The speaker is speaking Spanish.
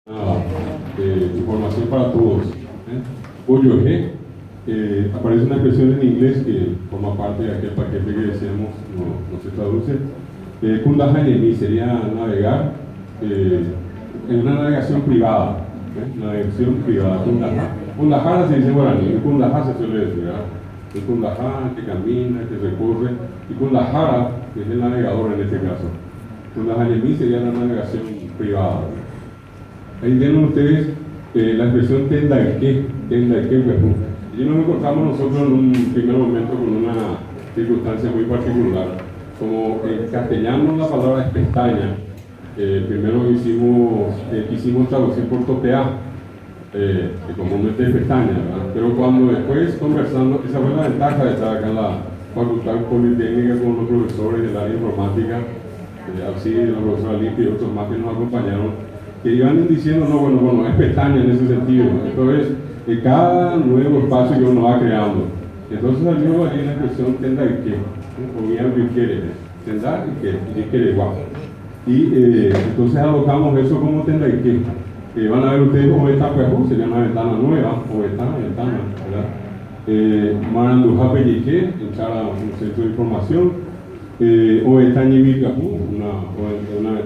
Información para todos. Oyoje, aparece una expresión en inglés que forma parte de aquel paquete que decíamos, no se traduce. Kundahanemi sería navegar en una navegación privada. Navegación privada, Kundaha. Kundahara se dice en guaraní, el Kundaha se suele decir, ¿verdad? El Kundaha que camina, que recorre, y Kundahara, que es el navegador en este caso. Kundahanemi sería la navegación privada. Ahí tienen ustedes la expresión tendaike, y nos encontramos nosotros en un primer momento con una circunstancia muy particular. Como en castellano la palabra es pestaña, primero quisimos traducir por topear, que comúnmente es pestaña, ¿verdad? Pero cuando después conversando, esa fue la ventaja de estar acá en la Facultad Politécnica con los profesores del área informática, Alcide, los profesores Alipi y otros más que nos acompañaron, que iban diciendo, no, bueno, es pestaña en ese sentido. Entonces, cada nuevo espacio que uno va creando. Entonces salió ahí la expresión tendaike, o bien riquere, tendar y riquere igual. Y entonces alocamos eso como tendaike. Van a ver ustedes cómo está, pues, sería una ventana nueva, o esta ventana, ¿verdad? Maranduja Pellique, entrar a un centro de información, o esta Ñimicajú, una